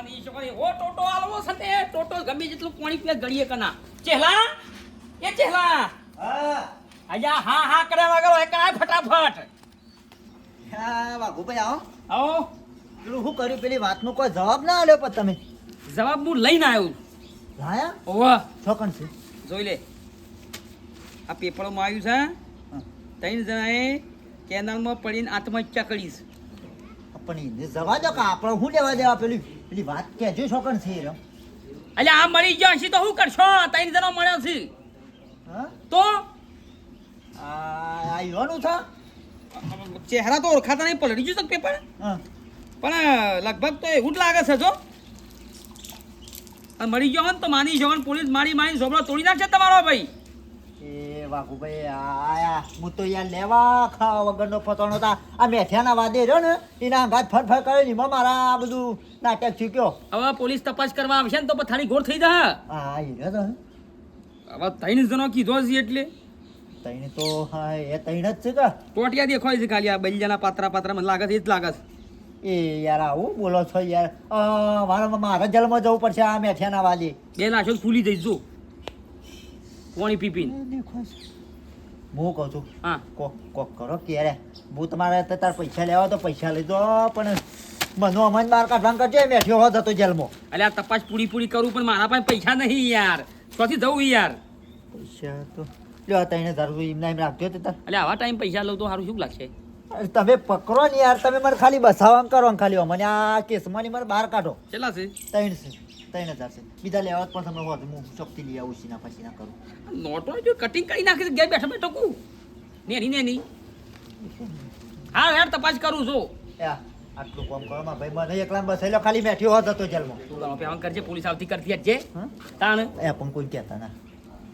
ઓ ટોટો આલવો સતે ટોટો ગમે જેટલું પાણી પીએ ગળીએ કના ચેહલા એ ચેહલા હા આજા હા હા કરે વગર એક આ ફટાફટ હા વાઘુભાઈ આવો આવો પેલું શું કર્યું પેલી વાતનો કોઈ જવાબ ના આલ્યો પણ તમે જવાબ હું લઈને આવ્યો લાયા ઓવા છોકણ છે જોઈ લે આ પેપરમાં આવ્યું છે હા. 3 જણાએ કેનાલમાં પડીને આત્મહત્યા કરી છે પણ એને જવા દો કે આપણે શું લેવા દેવા પેલી વાત કહેજો છોકણ છે એ રમ. અલ્યા આ મરી ગયો હશે તો શું કરશો 3 જણા મળ્યા છે હા તો આ યુવાનું છે ચહેરા તો ઓળખાતા નહીં પલળી ગયું છે પેપર હા પણ લગભગ તો એવું જ લાગે છે જો અને મરી ગયો હોય ને તો માની જવાન પોલીસ મારી ઝોબડો તોડી નાખશે તમારો ભાઈ એ વાઘુભાઈ આયા હું તો યાર લેવા ખાવા વગરનો ફતોણો હતા આ મેઠિયાના વાદે રહ્યો ને એના ઘાત ફટ કરે ને એમાં મારા આ બધું નાટક ચૂક્યો હવે પોલીસ તપાસ કરવા આવશે ને તો પથારી ગોળ થઈ જાય હા એ રહ્યો હવે 3 જણો કીધો છે એટલે તઈને તો હા એ તઈને જ છે કે ટોટિયા દેખાય છે ખાલી આ બૈજાના પાત્રા મને લાગે છે એ જ લાગે છે એ યાર આવું બોલો છો યાર મારા જલમાં જવું પડશે આ મેઠિયાના વાદે 2 લાશો ફૂલી જઈશ જો પાણી પીપીને હું કહું છું હા કોક કરો ક્યારે હું તમારે તાર પૈસા લેવા તો પૈસા લઈ દો પણ મનો અમન બહાર કાઢવાનું કરજો મેઠ્યો હોત હતો જેલમાં અલે આ તપાસ પૂરી કરું પણ મારા પાસે પૈસા નહીં યાર ક્યાંથી જવું યાર પૈસા તો લ્યો તઈને ધરવું એમના એમ રાખજો તો તાર અલે આવા ટાઈમ પૈસા લઉં તો સારું શું લાગશે અરે તમે પકડો ને યાર તમે મને ખાલી બસાવવા કરો ને ખાલી મને આ કેસમાં ની મને બહાર કાઢો કેટલા છે 3,000 છે બીજા લેવા પણ તમે હોત હું ચોકથી લઈ આવું સીના પછી ના કરું નોટો જો કટિંગ કરી નાખે છે ઘેર બેઠા બેઠો કું નેની હા યાર તપાસ કરું છું આટલું કામ કરો માં ભાઈ મને એકલા બસાઈ લો ખાલી બેઠ્યો હોત હતો જેલમાં તું પેવાન કરજે પોલીસ આવતી કરતી જ છે હા તાણ એ પણ કોઈ કહેતા ના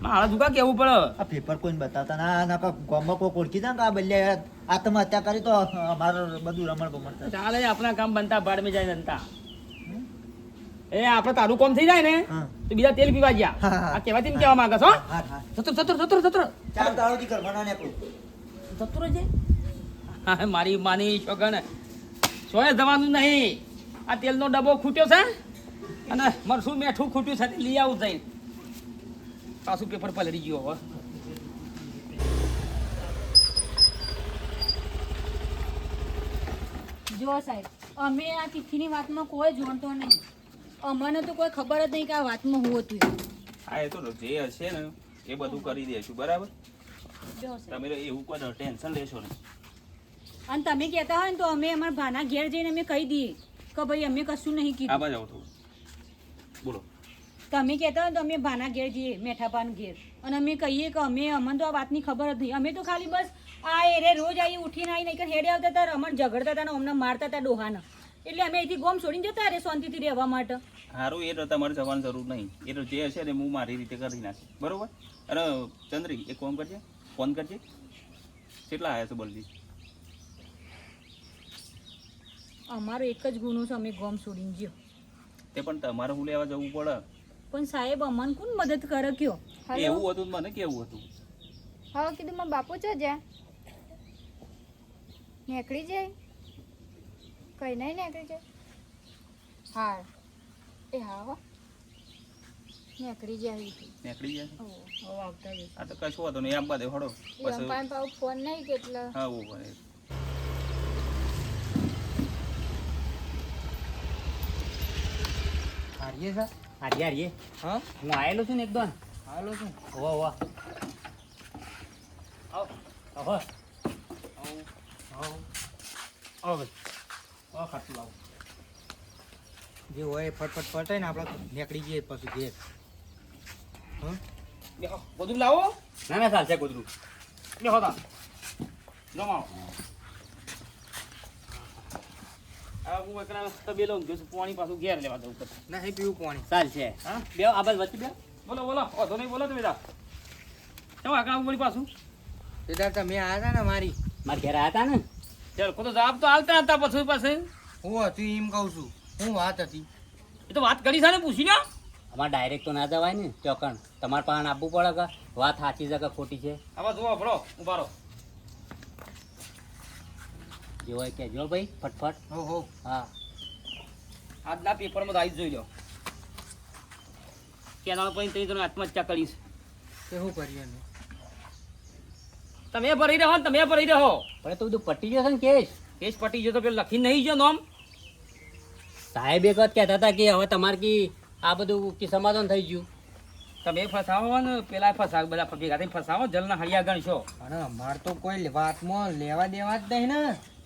મારા દુકા કેવું પડે આ પેપર કોઈને બતાવતા ના ગામમાં કોઈ ઓળખી જાય ને કે આ બલ્લે આત્મહત્યા કરી તો અમારું બધું રમણ બમણ ચાલે આપણા કામ બનતા બાડ મેં જાય બનતા એ આપણે તારું કામ થઈ જાય ને તો બીજા તેલ પીવા ગયા આ કહેવાથી ને કહેવા માંગે છો સત્ર ચાર દાડોથી ઘરમાં ના સત્ર છે હા મારી માની છોકન સોય જવાનું નહીં આ તેલનો ડબ્બો ખૂટ્યો છે અને મરસું મેઠું ખૂટ્યું છે લઈ આવું જઈને પાછું પેપર પલળી ગયો હવે જો સાહેબ અમે આ તિથિની વાતમાં કોઈ જોડતો નહીં અમને તો કોઈ ખબર જ નહીં કે આ વાતમાં હું હતું હા એ તો જે હશે ને એ બધું કરી દેશું બરાબર જો સાહેબ તમે એવું કોઈ ટેન્શન લેશો ને અને તમે કહેતા હોય ને તો અમે અમારા ભાના ઘેર જઈને અમે કહી દઈએ કે ભાઈ અમે કશું નહીં આ કીધું બાજુ આવો થોડું બોલો તમે કહેતા હોય ને તો અમે ભાના ઘેર જઈએ મેઠાપાન ઘેર અને અમે કહીએ કે અમને તો આ વાતની ખબર જ નહીં અમે તો ખાલી બસ આ એરે રોજ આવી ઉઠીને આવી નહીં કે હેડે આવતા હતા અમને ઝઘડતા હતા ને અમને મારતા હતા ડોહાને એટલે અમે અહીંથી ગોમ છોડીને જતા રહે શાંતિથી રહેવા માટે સારું એ તો તમારે જવાની જરૂર નહીં એ તો જે હશે ને હું મારી રીતે કરી નાખીશ બરોબર અને ચંદ્રી એક ફોન કરજે કેટલા આવ્યા છે બોલજી અમારો એક જ ગુનો છે અમે ગોમ છોડીને ગયો તે પણ તમારે હું લેવા જવું પડે પણ સાહેબ અમને કોણ મદદ કરે કયો એવું હતું મને કેવું હતું હા કીધું મારા બાપુ છે જ્યાં નીકળી જાય કઈ નહીં નીકળી જાય હા એ હા હો નીકળી જાય નીકળી જાય હવે આવતા જશે આ તો કશું હતું નહીં આમ બધે હડો એ અંપાન પાઉ ફોન નહીં કેટલા હા ઓ ભલે હારીએ સર હારીએ હા હું આવેલો છું ને એકદમ આવેલો છું વાહ આવ ખાતું લાવ જે હોય ફટફટ પટાય ને આપણે નીકળી જઈએ પછી ઘેર દેખો ગોદરું લાવો ના ચાલશે ગોદરું દેખો તા જમાવો આ હું એકલા તબેલો ઊંઘ્યો છું પાણી પાછું ઘેર લેવા દઉં પછી નહીં પીવું પાણી ચાલશે હા બે આ બાજુ વચ્ચે બે બોલો ઓધો નહીં બોલો તમે દા કેમ આગળ બોલી પાછું સીધા તમે આવ્યા હતા ને મારી ઘેર આવ્યા હતા ને ચાલ કોઈ તો જવાબ તો આલતા હતા પછી હું હતું એમ કહું છું હું વાત હતી એ તો વાત કરી છે ને પૂછી લ્યો અમારે ડાયરેક્ટ તો ના જવાય ને ચોકણ તમારે પાસે આપવું પડે કે વાત સાચી છે કે ખોટી છે આવા જુઓ ભરો ઉભા રહો જે હોય કહેજો ભાઈ ફટફટ હો હા આજના પેપરમાં તો આવી જ જોઈ લો કેનાલ પછી તઈ તમે આત્મહત્યા કરીશ શું કરીએ એનું? તમે ભરી રહો ને તમે ભરી રહો પણ તો બધું પટી જશે ને કેસ કેસ પટી ગયો તો પેલું લખી નહીં ગયો નોમ સાહેબ એક વખત કહેતા હતા કે હવે તમારે કી આ બધું કી સમાધાન થઈ ગયું. તમે ફસાવો ને પેલા ફસાવો બધા ભેગા થઈને ફસાવો જલના હળિયા ગણશો અને અમાર તો કોઈ વાતમાં લેવા દેવા જ નહીં ને.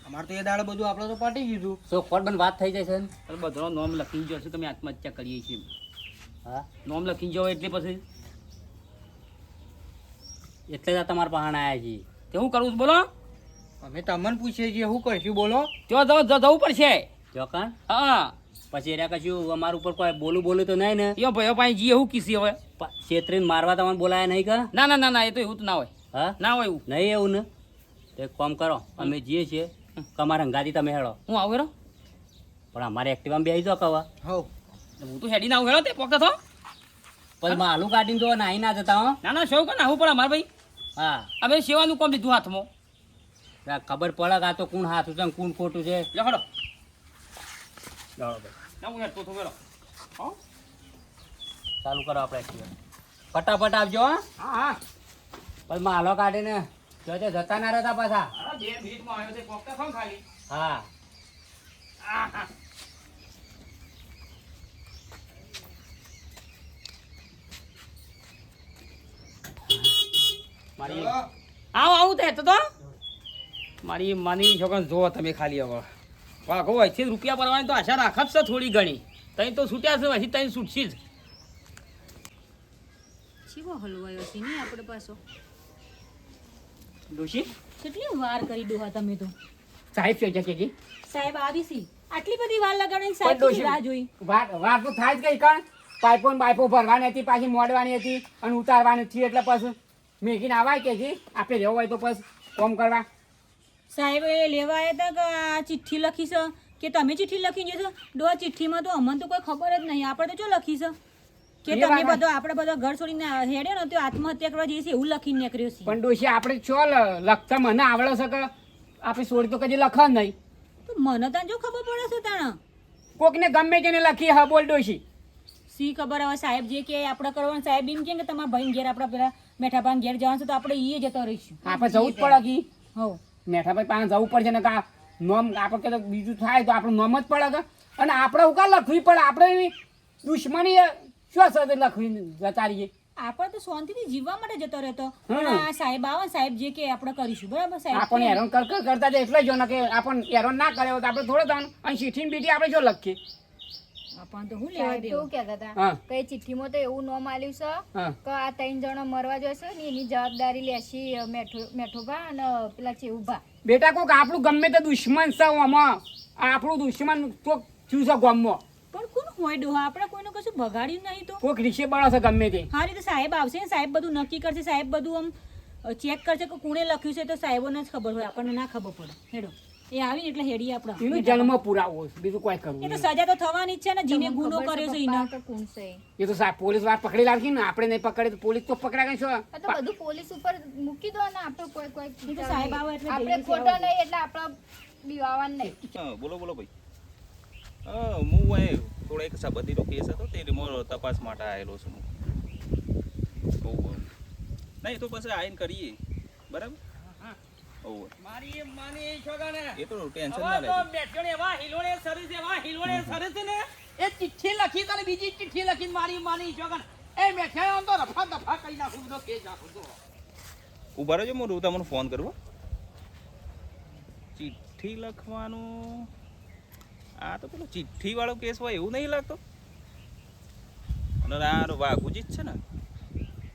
અમાર તો એ દાડે બધું આપણે તો પટી ગયું. ચોખવટ પણ વાત થઈ જાય છે ને. એટલે બધાનો નોમ લખી ગયો છે તમે આત્મહત્યા કરીએ છીએ હા નોમ લખી જાઓ એટલે પછી એટલે જ આ તમારા પહાણ આવ્યા છીએ. તે હું કરું છું બોલો અમે તમને પૂછીએ છીએ શું કરશું બોલો. ત્યાં જવું પડશે જોકણ હા પછી એના કશું અમારા ઉપર કોઈ બોલું તો નહીં ને. યો ભાઈઓ પાસે જીએ હું કીસી હવે છેતરીને મારવા તમને બોલાયા નહીં કા? ના ના ના ના એ તો એવું તો ના હોય હા ના હોય એવું નહીં એવું ને તો એક કામ કરો અમે જઈએ છીએ તમારા હંગાથી તમે હેડો હું આવું હેરો પણ અમારે એક્ટિવામાં બેસી જાઓ કવા હો હું તો હેડી ના આવું હેરો તે પોકતો થો પછી માલું કાઢીને તો નાહી ના જતા હો. ના ના શો કે નાહવું પડે અમારે ભાઈ હા અમે સેવાનું કોમ લીધું હાથમાં આ ખબર પડે કે આ તો કોણ હાથું છે ને કોણ ખોટું છે. લે હડો બરાબર ના હું હેડતો થો હેરો હા ચાલુ કરો આપણે એક્ટિવા ફટાફટ આવજો હા. હા હા પછી માલો કાઢીને જોજે જતા ના રહેતા પાછા. અરે 2 મિનિટમાં આવ્યો તે પોકતા થો ખાલી હા આહા. મારી આવું તો મારી માની છોકરા જો તમે ખાલી હવે વાઘો અહીંથી રૂપિયા ભરવાની તો આશા રાખત છે થોડી ઘણી તઈ તો છૂટ્યા છે હજી તઈ છૂટશી જ ચીવો હલવાયો છે નહીં આપણે પાછો ડોશી કેટલી વાર કરી ડોહા તમે તો સાહેબ છે કે સાહેબ આવી સી આટલી બધી વાર લગાડીને સાહેબ કેવી રાહ જોઈ વાર તો થાય જ ગઈ કણ પાઇપો ને બાઇપો ભરવાની હતી પાછી મોડવાની હતી અને ઉતારવાની હતી એટલે પછી મેકીને આવાય કે જી આપણે રહેવું હોય તો પછી કોમ કરવા સાહેબ એ લેવા આવ્યા હતા કે આ ચિઠ્ઠી લખી છે કે તમે ચિઠ્ઠી લખી જશો ડોહા ચિઠ્ઠીમાં તો અમને તો કોઈ ખબર જ નહીં આપણે તો શું લખી છે કે એ તમે વાત બધો આપણે બધો ઘર છોડીને હેડ્યો ને તો આત્મહત્યા કરવા જઈએ છીએ એવું લખીને નીકળ્યો છે પણ ડોશી આપણે છો લખતા મને આવડે છે કે આપણે છોડી તો કદી લખ નહીં તો મને તો જો ખબર પડે છે તાણ કોકને ગમે તેને લખી હા બોલ ડોશી સી ખબર હવે સાહેબ જે કે આપણે કરવાનું સાહેબ એમ કે તમારા ભાઈ ઘેર આપણે પેલા મેઠાભાઈ ઘેર જવાનું છે તો આપણે એ જતો રહીશું આપણે જવું જ પડે કી હવ મેઠાભાઈ પાસે જવું પડશે ને કા નોમ આપણે કે બીજું થાય તો આપણું નોમ જ પડે કે અને આપણે હું કા લખવી પડે આપણે એવી દુશ્મની શું છે લખવી જતા રહીએ આપણે તો શાંતિથી જીવવા માટે જતો રહેતો હમ. પણ આ સાહેબ આવે ને સાહેબ જે કે આપણે કરીશું બરાબર સાહેબ આપણને હેરાન કરતા એટલે જો ને કે આપણને હેરાન ના કરે તો આપણે થોડો દાન અને ચીઠી બીટી આપણે જો લખીએ આપણને તો હું લેવા સાહેબ તો દેવું એવું કહેતા હતા હા. કે ચિઠ્ઠીમાં તો એવું નોમ આલ્યું છે હા કે આ 3 જણો મરવા જશે ને એની જવાબદારી લેશી મેઠોભા અને પેલા ચેવુભા. બેટા કોક આપણું ગમે તે દુશ્મન છે આમાં આપણું દુશ્મન કોક થયું છે ગામમાં પણ કોણ હોય ડોહા આપણે કોઈનું કશું બગાડ્યું નહીં તો કોક રીશે બળો છે ગમે તે હા રીતે સાહેબ આવશે ને સાહેબ બધું નક્કી કરશે સાહેબ બધું આમ ચેક કરશે કે કોણે લખ્યું છે તો સાહેબોને જ ખબર હોય આપણને ના ખબર પડે હેડો એ આવીને એટલે હેડી એનું આપણે જન્મ પુરાવો છે બીજું કોઈ કરવું એ તો નહીં. સજા તો થવાની જ છે ને જેને તમને ગુનો ખબર છે કર્યો છે પપ્પા એને કે કોણ છે એ? એ તો સાહેબ પોલીસ વાર પકડી લાગી ને આપણે નહીં પકડે તો પોલીસ તો પકડા ગઈ આ તો બધું પોલીસ ઉપર મૂકી દો ને આપણે કોઈ એ તો સાહેબ આવે એટલે આપણે જલ્દી ખોટો સેવા નહીં એટલે આપણે બીવાવાનું નહીં. હા બોલો બોલો ભાઈ હું અહીં થોડો એક સંબંધીનો કેસ હતો તે રિમોટ તપાસ માટે આવેલો છું હું ઓહો નહીં તો પછી આવીને કરીએ બરાબર ઓહો મારી માની છોકરાને એ તો ટેન્શન હવે ના તો લેજો બેઠ્યોને એવા હિલોડે સરીસ છે ને એ ચિઠ્ઠી લખી તને બીજી ચિઠ્ઠી લખીને મારી માની છોકરાને એ મેઠાયો આમ તો રફા દફા કરી નાખું બધો કેસ નાખું તો ઉભા રહેજો હું તમને ફોન કરવો ચિઠ્ઠી લખવાનું આ તો પેલો ચિઠ્ઠી વાળો કેસ હોય એવું નહીં લાગતો અને આ વાઘુજી જ છે ને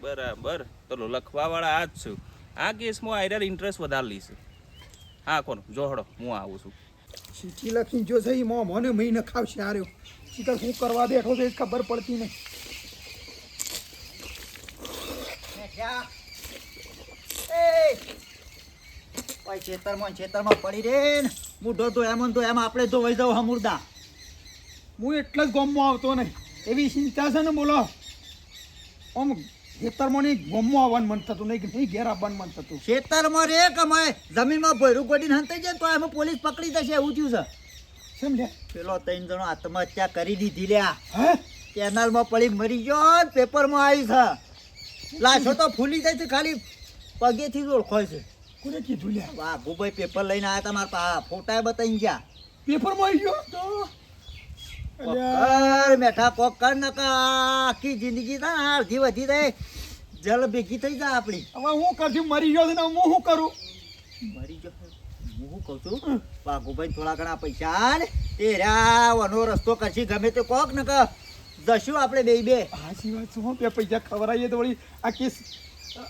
બરાબર તો લખવા વાળા આ જ છું આ કેસમાં આયરર ઇન્ટરેસ્ટ વધારે લઈશ હા કોણ જોહડો હું આવું છું ચીઠી લખીને જો સહી મને મહિને ખાવશે આર્યો શીતળ શું કરવા બેઠો છે એ જ ખબર પડતી નહીં. ખેતરમાં પડી રે ને મૂઢો તો એમ આપણે તો વહી જાવ હમુરદા. હું એટલે જ ગામમાં આવતો નહીં એવી ચિંતા છે ને બોલો આમ ખેતરમાં નહીં ગામમાં આવવાનું મન થતું નહીં કે નહીં ઘેર આવવાનું મન થતું. ખેતરમાં રે કમાય જમીનમાં ભોયરું ગોડીને હંતાઈ જાય તો એમાં પોલીસ પકડી જશે એવું થયું છે. કેમ લે પેલો 3 જણો આત્મહત્યા કરી દીધી લ્યા હે કેનાલમાં પડી મરી ગયો ને પેપરમાં આવી છે લાશો તો ફૂલી જાય છે ખાલી પગેથી જ ઓળખાય છે કોને કીધું લે વાઘુભાઈ પેપર લઈને આવ્યા હતા મારા પા ફોટા બતાવી ગયા પેપરમાં આવી ગયો તો કોકર મેઠા કોકર નકા આખી જિંદગી છે ને અડધી વધી જાય જલ ભેગી થઈ જાય આપણી હવે હું કરશું મરી ગયો છે ને હું શું કરું મરી ગયો હું શું કહું છું વાઘુભાઈ થોડા ઘણા પૈસા ને એ વાનો રસ્તો કરશી ગમે તે કોક ને કે જશું આપણે બે હાચી વાત છે હું બે પૈસા ખવડાવીએ તો વળી આ કેસ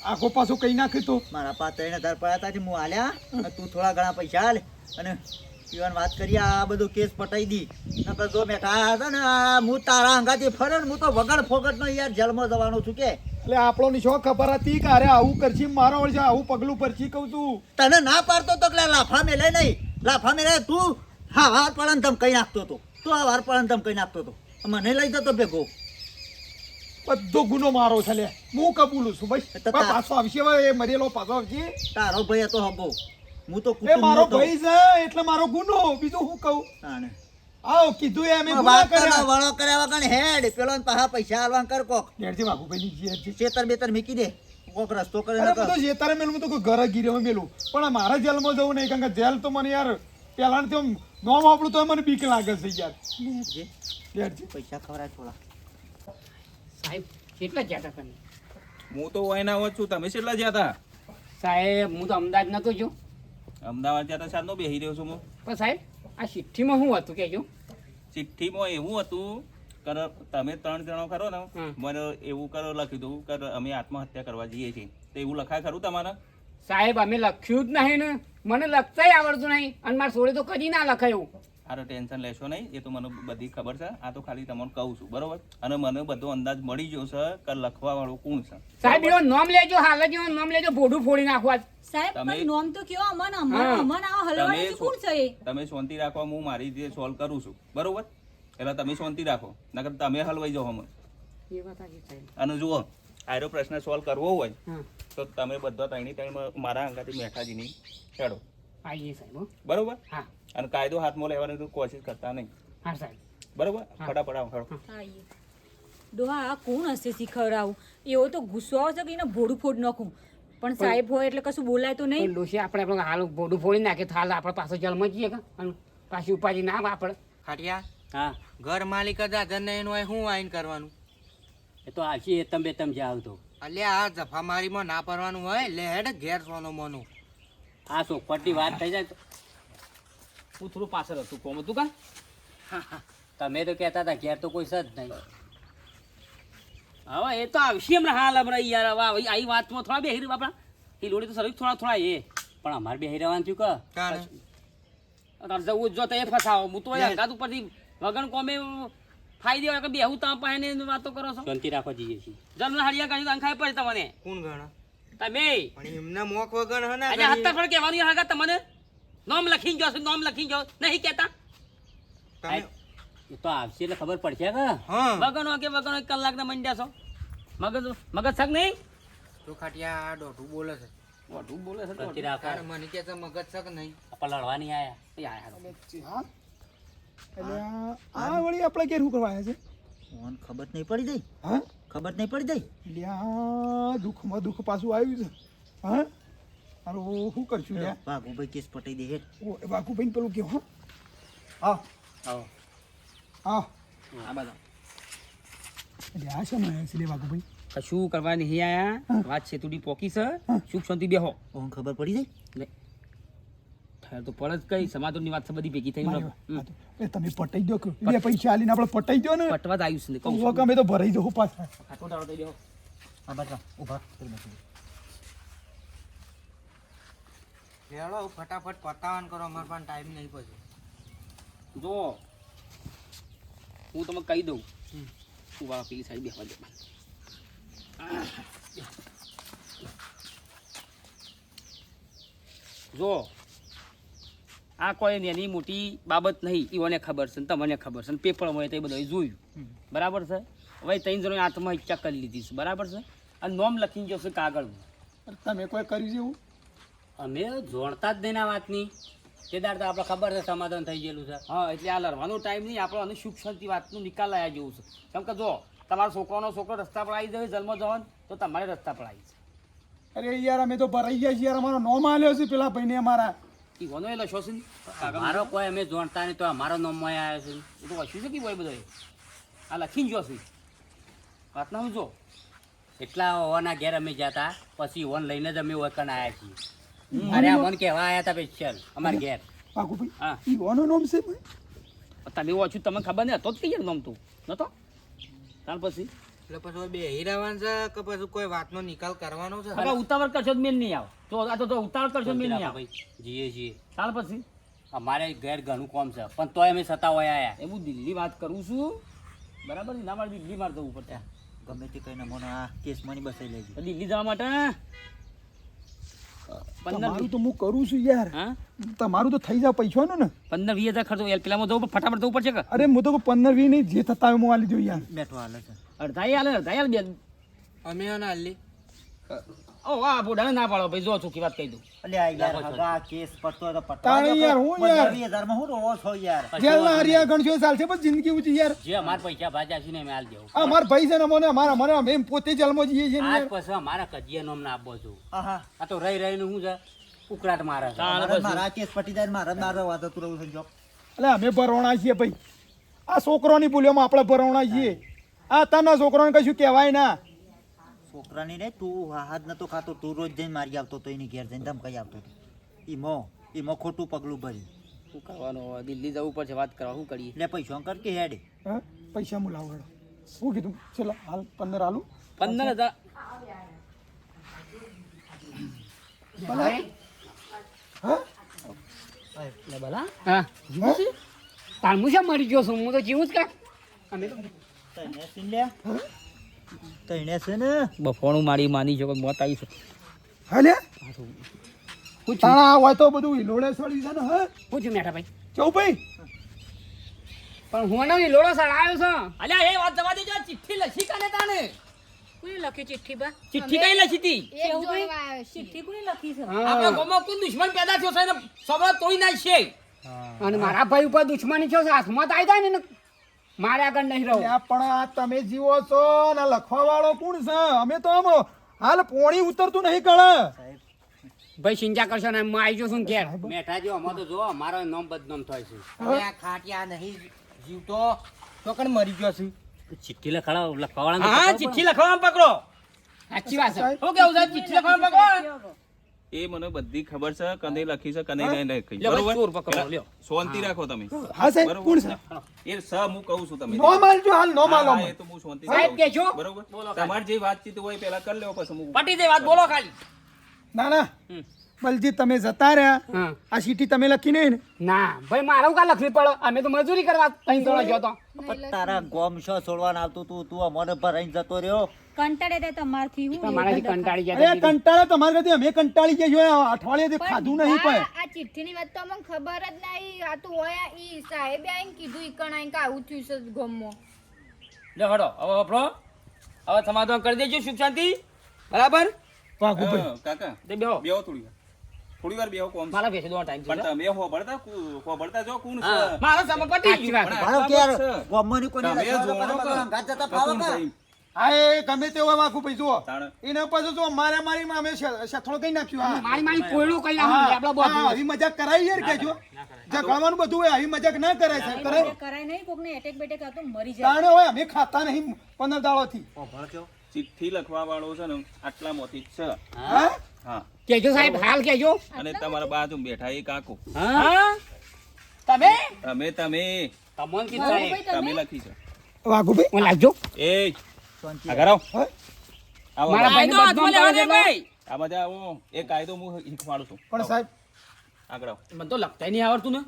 આખો પાછો કઈ નાખે તો મારા પા 3000 પડ્યા હતા હું હાલ્યા અને તું થોડા ઘણા પૈસા હાલ અને પીવાની વાત કરી આ બધું કેસ પટાઈ દી નકર જો મેઠા હતા ને હું તારા અંગાથી ફરે ને હું તો વગર ફોગટ નો યાર જેલમાં જવાનો છું કે એટલે આપણને શું ખબર હતી કે અરે આવું કરશી મારો વળી આવું પગલું પરથી કહું છું તને ના પાડતો તો કે લાફા મેલે નહીં લાફા મેલે તું હા વાર પડન તમ કઈ નાખતો હતો તું આ વાર પડન તમ કઈ નાખતો હતો મને લઈ જતો ભેગો બધો ગુનો મારો છે લે હું કબૂલું છું ભાઈ તો પણ પાછો આવશે હવે એ મરેલો પાછો આવશે તારો ભાઈ હતો હગો હું તો એ મારો ભાઈ છે એટલે મારો ગુનો બીજું શું કહું આવો કીધું એમ ગુના વાત કર્યા વાળો કર્યા વગર હેડ પેલો પાહા પૈસા આલવાન કર કોક નેરજી વાઘુભાઈ ની જીત ચેતર બેતર મૂકી દે કોક રસ્તો કરે અરે બધો જે તારે મેલું તો કોઈ ઘર ગીરે મેલું પણ મારા જેલમાં જવું નહીં કારણ કે જેલ તો મને યાર પેલા તો નોમ આપણું તો મને બીક લાગે છે યાર નેરજી પૈસા ખવડાય થોડા સાહેબ કેટલા જતા તમે હું તો વાયના હોત છું તમે કેટલા જ્યાં હતા સાહેબ હું તો અમદાવાદ નતો જો અમદાવાદ જ્યાં સાંજનો બેસી રહ્યો છું હું પણ સાહેબ આ ચિઠ્ઠીમાં શું હતું કહેજો ચિઠ્ઠીમાં એવું હતું કે તમે 3 જણો ખરો ને હમ. મને એવું કરો લખ્યું હતું કે અમે આત્મહત્યા કરવા જઈએ છીએ તો એવું લખાય ખરું તમારે સાહેબ અમે લખ્યું જ નહીં ને મને લખતાય આવડતું નહીં અને મારા સોળે તો કદી ના લખાયું આરે ટેન્શન લેશો નહીં એ તો મને બધી ખબર છે આ તો ખાલી તમને કહું છું બરોબર અને મને બધો અંદાજ મળી ગયો છે કે લખવા વાળું કોણ છે સાહેબ એવો નામ લેજો હાલ જ એવો નામ લેજો ભોડું ફોડી નાખવા સાહેબ તમે- પણ નોમ તો કયો અમન હા. અમન આવો હલવાડી કોણ છે એ તમે શાંતિ રાખવા હું મારી રીતે સોલ્વ કરું છું બરોબર એટલે તમે શાંતિ રાખો નકર તમે હલવાઈ જાઓ અમે એ વાત સાચી સાહેબ અને જુઓ આરો પ્રશ્ન સોલ્વ કરવો હોય હા તો તમે બધા ત્રણ મારા અંગાથી મેઠાજીની ખેડો આવીએ સાહેબ હો. બરોબર હા અને કાયદો હાથમાં લેવાની તો કોશિશ કરતા નહીં હા સાહેબ બરોબર ફટાફટ આવો ખેડો આઈએ ડોહા આ કોણ હશે શીખવડાવું એવો તો ગુસ્સો આવે છે કે એને ભોડું ફોડ નાખું પણ સાહેબ હોય એટલે કશું બોલાય તો નહીં પણ ડોશી આપણે હાલ ભોડું ફોડી નાખે તો હાલ આપણે પાછો જલમાં જઈએ કે અને પાછી ઉપાજી ના આવે આપણે ખાટિયા હા ઘર માલિક જ હાજર નહીં હોય શું આઈન કરવાનું એ તો આવશે તમ બે તમ જ્યાં આવતો અલ્યા આ જફામારીમાં ના પરવાનું હોય લે હેડ ઘેર સોનો મોનું આ ચોખવટની વાત થઈ જાય તો હું થોડું પાછળ હતું કોમ હતું કા તમે તો કહેતા હતા ઘેર તો કોઈ છે જ નહીં હવે એ તો આવશે હમણાં હાલ હમણાં યાર હવે આવી વાતમાં થોડા બેહી રહ્યું બાપડા એ લોડી તો સર્વિસ થોડા એ પણ અમારે બે રહેવાનું થયું કે કાણે તાર જવું જ જો તો એ ફસાવો હું તો હંગાત ઉપરથી વગણ કોમે ફાયદે હોય કે બેહું તા પાસે વાતો કરો છો શાંતિ રાખવા જઈએ છીએ જલ હળિયા ગાડી આંખાય પડે તમને કોણ ગણા તમે પણ એમના મોક વગર હે ને આજે હત્તા પર કહેવાનું યાર હગા તમને નામ લખીને જાઓ નામ લખીને જાઓ નહીં કહેતા તમે એ તો આવશે એટલે ખબર પડશે કે હા વગણો કે વગણો 1 કલાકના મંડ્યા છો મગજ મગજ શક નહીં તો ખાટિયા આ દોઢું બોલે છે મોઢું બોલે છે શાંતિ રાખો તારે મને કે છે મગજ છે કે નહીં આપણે લડવા નહીં આયા હા એટલે આ વળી આપણે ઘેર શું કરવા આવ્યા છે ફોન ખબર નહીં પડી જઈ હા ખબર નહીં પડી જઈ એટલે આ દુઃખમાં દુઃખ પાછું આવ્યું છે હા હાલો શું કરશું લ્યા વાઘુભાઈ કેસ પટાઈ દે હેડ ઓ એ વાઘુભાઈ પેલું કેવું આવ આવો હા આ બધા એટલે આ શેમાં આવ્યા છે લે વાઘુભાઈ કશું કરવા નહીં આયા વાત છે તુડી પોકી છે સુખ શાંતિ બેહો ફોન ખબર પડી જઈ લે ઠેર તો પડે જ કઈ સમાધાનની વાત છે બધી ભેગી થઈ મારી વાત. હા તો એ તમે પટાઈ દો કે બે પૈસા આલીને આપણે પટાઈ દો ને પટવા જ આવ્યું છે કહું તો અમે તો ભરાઈ દો પાછા ખાટો ડાળો થઈ બેહો આ બાજુ ઉભા લેવડો ફટાફટ પતાવન કરો અમારે પણ ટાઈમ નહીં પછી જો હું તમને કહી દઉં ઉભા પેલી સાઈડ બેસવા દે જો આ કોઈ નાની મોટી બાબત નહીં ઈઓને ખબર છે ને તમને ખબર છે ને પેપરમાં હોય તો એ બધું જોયું બરાબર છે હવે 3 જણોએ આત્મહત્યા કરી લીધી છે બરાબર છે અને નોમ લખીને જશે કાગળમાં તમે કોઈ કર્યું છે એવું અમે જોડતા જ નહીં આ વાતની તે દાડ તો આપણે ખબર છે સમાધાન થઈ ગયેલું છે. હા એટલે આ લડવાનો ટાઈમ નહીં, આપણે અને સુખ શાંતિ વાતનું નિકાલ આવ્યા જેવું છે. કેમ કે જો તમારા છોકરો રસ્તા પર આવી જાય જન્મ જવાનું તો તમારે રસ્તા પર આવી જાય. અરે યાર અમે તો ભરાઈ ગયા છીએ યાર, અમારો નોમ આલ્યો છે પેલા ભાઈને અમારા. એ વનો એ લશો છે ને મારો કોઈ અમે જોણતા નહીં તો અમારો નામમાં આવ્યો છે. એ તો વસ્યું છે કે ભાઈ બધો આ લખીને જોશે વાત ના સમજો. એટલા ઓના ઘેર અમે જતા પછી ઓન લઈને જ અમે વકન આવ્યા છીએ. અરે આ મને કહેવા આવ્યા હતા સ્પેશિયલ અમારા ઘેર. વાઘુભાઈ હા ઈ વાનો નામ છે ભાઈ? તમે ઓછું તમને ખબર નહીં હતો જ કઈ નામ તું નતો ત્યાર પછી એટલે પછી બે હીરાવાન છે કે પછી કોઈ વાતનો નિકાલ કરવાનો છે? હવે ઉતાવળ કરશો જ મેલ નહીં આવ તો આ તો ઉતાવળ કરશો મેલ નહીં આવે જીએ છીએ ત્યાર પછી અમારે ઘેર ઘણું કોમ છે પણ તોય અમે સતા હોય આયા. એ હું દિલ્હી વાત કરું છું બરાબર ને, ના મારે દિલ્હી મારે જવું પડશે. ગમે તે કહીને મને આ કેસમાંની બસાઈ લેજો. તો દિલ્હી જવા માટે 15 તમારું તો હું કરું છું યાર, હા તમારું તો થઈ જાય પૈસાનું ને. 15-20 હજાર ખર્ચો પેલામાં જવું ફટાફટ જવું પડશે કે અરે હું તો 15-20 નહીં, જે થતા હોય હું આલી દઉં યાર. બેઠો હાલે છે. અડધા હાલે બે. અમે ના હાલી. ઓ વાહ બોડાને ના પાડો ભાઈ, જો ચોખ્ખી વાત કહી દઉં. અલે આ યાર હગા કેસ પડતો હોય તો પટવા તાણે દો કે યાર, હું યાર. 15,000 માં હું રોવો છો યાર? જેલના હરિયા ગણશો ચાલશે પણ જિંદગી ઊંચી યાર. જે અમારા પૈસા ભાજ્યા છે ને અમે હાલ દેવું. આ અમારા ભાઈ છે ને મને અમારા અમે પોતે જેલમાં જઈએ છીએ ને આજ યાર. પછી અમારા કજિયા નામ ના આપો છું. આહા આ તો રહી રહીને શું છે ઉકળાટ મારે છે. મારા કેસ પટી જાય ને મારા મારો વાતો તું રહું છે જો. એટલે અમે ભરવણા છીએ ભાઈ, આ છોકરોની ભૂલોમાં આપણે ભરવણા છીએ. આ તાના છોકરાને કશું કહેવાય ના. છોકરાની ને તું હાથ નતો ખાતો, તું રોજ જઈને મારી આવતો તો એની ઘેર જઈને ધમકાઈ આવતો હતો. ઈમો ખોટું પગલું ભર્યું. શું કરવાનું હવે? દિલ્હી જવું પડશે વાત કરવા, શું કરીએ? એટલે પૈસા કર કે હેડે. હા પૈસા હું લાવું હેડો. શું કીધું? ચલો હાલ 15 હાલું. 15,000 હા એટલે ભલા હા તારમું શા મરી ગયો છું? હું તો જીવું જ કા. અમે તો તઈને સીન લે. તઈને છે ને બફોણું મારી માની છો કે મોત આવી છે. હાલે તાણા હોય તો બધું હિલોડે સળી છે ને. હા શું છું મેઠા ભાઈ? ચૌ ભાઈ પણ હું નહીં લોડો સડાયો છું. અલ્યા એ વાત જવા દેજો, ચિઠ્ઠી લખી કાને તાને? કોને લખી ચિઠ્ઠી બા? ચિઠ્ઠી કઈ લખી હતી? એક કેવું ભાઈ? જોડવા આવ્યો છીએ. ચિઠ્ઠી કોને લખી છે? આપણા ગામમાં કોઈ દુશ્મન પેદા થયો છે ને સબળ તોડી નાખશે. અને મારા ભાઈ ઉપર દુશ્મની છે, હાથમાં તો આવી જાય ને મારે આગળ નહીં રહું. ત્યાં પણ આ તમે જીવો છો ને લખવા વાળો કોણ છે? અમે તો આમ હાલ પોણી ઉતરતું નહીં કળે. ભાઈ ચિંતા કરશો ને હું આવી જશું ઘેર. મેઠા જો અમારે તો જો અમારો નામ બદનામ થાય છે. હવે આ ખાટિયા નહીં જીવતો તો કણ મરી ગયો છે. ચિઠ્ઠી લખવાવાળા હા ચિઠ્ઠી લખવામાં પકડો. સાચી વાત છે. શું કેવું સાહેબ? ચિઠ્ઠી લખવામાં પકડો. એ મને બધી ખબર છે, કને લખી છે કને નહીં લખી. લ્યો ભાઈ, ચોર બરોબર? પકડો, લ્યો. શાંતિ રાખો તમે. હા સાહેબ બરોબર? કોણ છે? એ સ હું કહું છું તમે. નો માલજો હાલ નો માલો. હા, એ તો હું શાંતિ સાહેબ રાખું. કહેજો. બરોબર? તમારે જે વાતચીત હોય પેલા કરી લેવો પછી હું પટી દે વાત, બોલો ખાલી. ના ના બલજી તમે જતા રહ્યા. હા આ સીટી તમે લખી નહીં ને? ના ભાઈ મારે કા લખવી પડે? અમે તો મજૂરી કરવા અહીં દોડા ગયો તો. પણ તારા ગોમ શો છોડવાના આવતું તું, તું અમને ભરાઈને જતો રહ્યો. કંટાળે તે તમારથી હું તમારાથી કંટાળી અરે ગયા. કંટાળા તમારા કરતી અમે કંટાળી ગયા છીએ. અઠવાડિયેથી ખાધું નહીં પણ. આ ચિઠ્ઠીની વાત તો અમને ખબર જ નહીં. આ તો હોય ઈ સાહેબે આઈને કીધું ઈકણ આઈને કે આવું થયું છે ગામમાં. લ્યો હડો, હવે વપરો. હવે સમાધાન કરી દેજો, સુખ શાંતિ. બરાબર? વાઘુભાઈ હા, કાકા તે બેહો. બેહો થોડી વાર બેહો કોમ છે. મારા બેસે દો ટાઈમ છે. પણ તમે હોભળતા જો કોણ છે. હા, મારા સામે પટી સાચી ગયું. વાત. ભાડો કે યાર ગોમમાંની કોઈને તમે લખવા દો, જોણો પાછા કે અંગાત જતા કોણ ફાવે છે કે? એમ. હા એ ગમે તે હોય વાઘુભાઈ જુઓ તાણે. એને પાછું જો મારે મારીમાં અમે શેથોડો કઈ નાખ્યું. હા મારી મારી કોયડું કઈ હા, નાખું આપડે હા, આવી મજાક કરાય યાર કેજો. જગવાનું બધું હોય આવી મજાક ના કરાય સાહેબ. કરાય કરાય નહીં, કોકને એટેક બેટેક આવતો મરી જાય. તાણે હોય અમે ખાતા નહીં 15 દાડોથી. ચિઠ્ઠી લખવા વાળો છે ને આટલામાંથી જ છે. હા હા, કેજો સાહેબ હાલ કેજો. અને તમારા બાજુ બેઠા એ કાકો. હા? તમે? તમે તમોન કીધું સાહેબ. તમે લખી છે. વાઘુભાઈ હું લાગજો. એ શાંતિ આગળ આવો. હા? આવો મારા કાયદો હાથમાં લેવા દે ભાઈ. આ બધા આવો. એ કાયદો હું શીખવાડું છું. પણ સાહેબ આગળ આવો. મને તો લખતા નહીં આવડતું ને.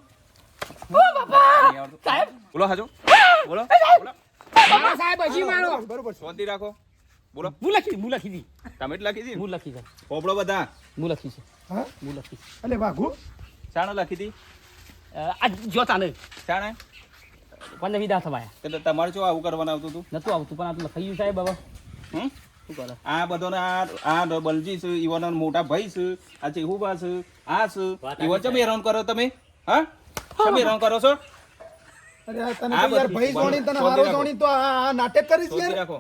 નહીં આવડતું? બોલો હાજો. બોલો મારા સાહેબ હજી મારો. બરોબર છે. શાંતિ રાખો. બોલો. હું લખી દી. તમે જ લખી હતી ને? હું લખી છે. હોભળો બધા. હું લખી છે. હા હું લખી છે. અલે વાઘુ શાણે લખી હતી? આ જોતા નહીં. શાણે? 15 થવાયા. એટલે તમારે શું આવું કરવાનું આવતું હતું? નતું આવતું પણ આ તો લખાયું સાહેબ હવે. હમ? શું કરે? આ બધોને આ બલજી છે, ઈવોના મોટા ભાઈ છે, આ ચેહુબા છે, આ છે. ઈવો ચમ હેરાન કરો તમે? હા તમે રંગ કરો છો અરે આ તને આ તો યાર બધું ભાઈ જોણી તને શાંતિ હારો રાખો. જોણી તો આ નાટક કરીશ શાંતિ યાર રાખો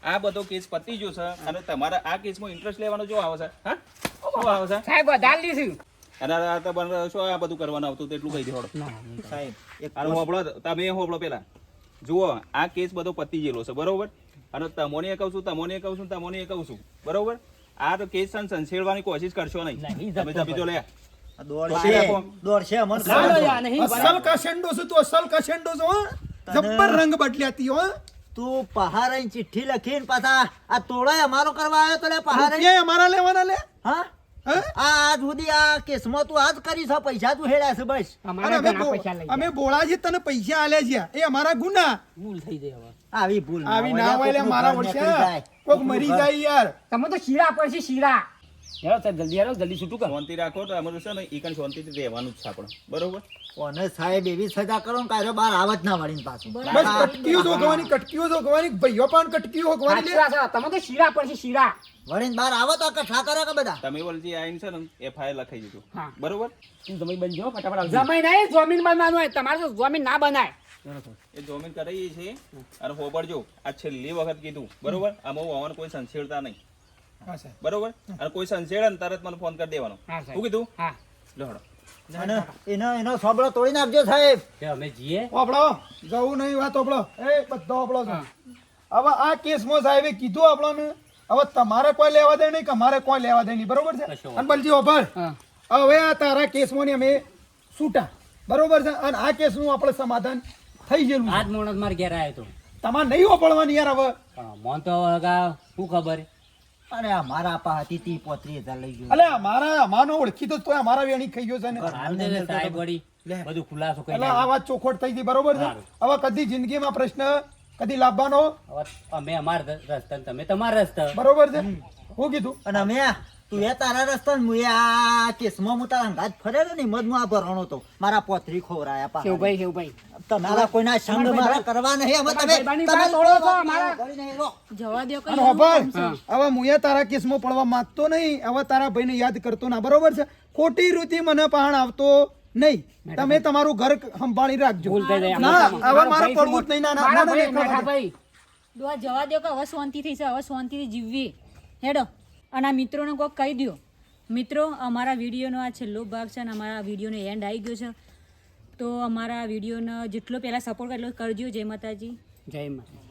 આ બધો કેસ પતી ગયો છે અને તમારા આ કેસમાં ઇન્ટરેસ્ટ લેવાનો જો આવે છે હા શું આવે છે સાહેબ વધારે લીધું અને આ તમારે શું આ બધું કરવાનું આવતું હતું એટલું કહી દેવાડો સાહેબ એક અને હોબળો તમે હોબળો પેલા જુઓ આ કેસ બધો પતી ગયેલો છે બરોબર અને તમોને કહું છું તમોને કહું છું બરોબર આ તો કેસ સંશેડવાની કોશિશ કરશો નહીં તમે જપી જો લે દોડશે અમન ના, ના, યાર, નહીં અસલ કશેન્ડો છે તું અસલ કશેન્ડો છો હો? જબ્બર રંગ બદલ્યાતી હો તું પહારાઈ ચિઠ્ઠી લખીને પાછા આ તોડાય અમારો કરવા આવ્યો તો લે પહારાઈ રૂપિયા અમારા લેવાના લે હા હે? આ આજ સુધી આ કેસમાં તું આજ કરીશ આ પૈસા તું હેડ્યા છે બસ અને અમારે અમે ઘણા પૈસા લઈ ગયા. અમે બોળાજી તને પૈસા આલ્યા છે એ અમારા ગુના ભૂલ થઈ જાય હવે આવી ભૂલ આવી ના હોય લે મારા વર્ષે કોક મરી જાય યાર તમે તો શીરા પડશે શીરા હેલો સાહેબ જલ્દી હેલો જલ્દી છૂટું કર શાંતિ રાખો તો અમારું છે ને ઈ કણ શાંતિથી રહેવાનું જ છે આપણે બરોબર કોને સાહેબ એવી સજા કરો ને કાયરો બાર આવત ના વળીને પાછું બસ કટકીઓ જોગવાની ભાઈઓ પણ કટકીઓ જોગવાની સાચી વાત છે. તમે તો શીરા પડશે શીરા વળીને બાર આવો તો કઠા કરે કે બધા તમે બોલજી આઈને છે ને FIR લખાઈ દીધું હા. બરોબર તું તમે બનજો ફટાફટ આવજો જમીન નહીં જમીન બનવાનું હોય તમારે તો જમીન ના બનાય એ જોમીન કરાઈએ છીએ અને હોબળજો આ છેલ્લી વખત કીધું બરોબર આમાં હોવાનું કોઈ સંશેડતા નહીં હા સાહેબ બરોબર અને કોઈ સંશેડે ને તરત મને ફોન કરી દેવાનો હા, સાહેબ. શું કીધું હા લહડો અને એનો સોબળો તોડી નાખજો સાહેબ કે અમે જીએ ઓપડો જવું નહીં વાત ઓપડો એ બધો ઓપડો છે હવે આ કેસમાં સાહેબે કીધું આપણને હવે તમારે કોઈ લેવા દે નહીં કે અમારે કોઈ લેવા દે નહીં બરોબર છે કશો અને બલજી ઓભર હા. હવે આ તારા કેસમાં ને અમે છૂટા બરોબર છે અને આ કેસનું આપણે સમાધાન થઈ ગયેલું આજ છે માણસ માર ઘેર આવ્યો તો તમારે નહીં ઓપડવાની યાર હવે મોન તો હવે શું ખબર અને અમારા આપા હતી 30-35,000 લઈ ગયો અલે અમારો ઓળખી તો તોય અમારા વેણી ખાઈ ગયો છે ને હાલ દે ને સાહેબ વળી બધું ખુલાસો કરી એટલે આ વાત ચોખવટ થઈ ગઈ બરોબર છે સારું. હવે કદી જિંદગીમાં પ્રશ્ન કદી લાવવાનો હવે અમે અમાર રસ્તા ને તમે તમારા રસ્તા બરોબર છે હું કીધું અને અમે તું એ તારા રસ્તા ને હું આ કેસમાં હું તારા અંગાત ફરેલો ને મધમાં આ ભરણો તો મારા પોતરી ખોરાયા પા શિવભાઈ શિવભાઈ તમારા કોઈના સંગ મારા કરવા નહીં અમે તમે ભાઈબંધી પાસે તોડો છો અમારા. કરી નહીં, રો. જવા દો કઈ અને ખબર હવે હું તારા કેસમાં પડવા માંગતો નહીં હવે તારા ભાઈને યાદ કરતો ના બરોબર છે ખોટી રીતે મને પહાણ આવતો નહીં તમે તમારું ઘર સંભાળી રાખજો ભૂલ થઈ જાય. ના મારા હવે મારે ભાઈ પડવું જ નહીં ના ના મારા ના, ભાઈ ના, મેઠા ના, ભાઈ દોવા જવા દો કે હવે શાંતિથી છે હવે શાંતિથી જીવવી હેડો અને આ મિત્રોને કોઈક કહી દો મિત્રો અમારા વિડીયોનો આ છેલ્લો ભાગ છે અને અમારા વિડીયોનો એન્ડ આવી ગયો છે તો અમારા વિડીયોનો જેટલો પહેલાં સપોર્ટ એટલો કરજો જય માતાજી જય માતા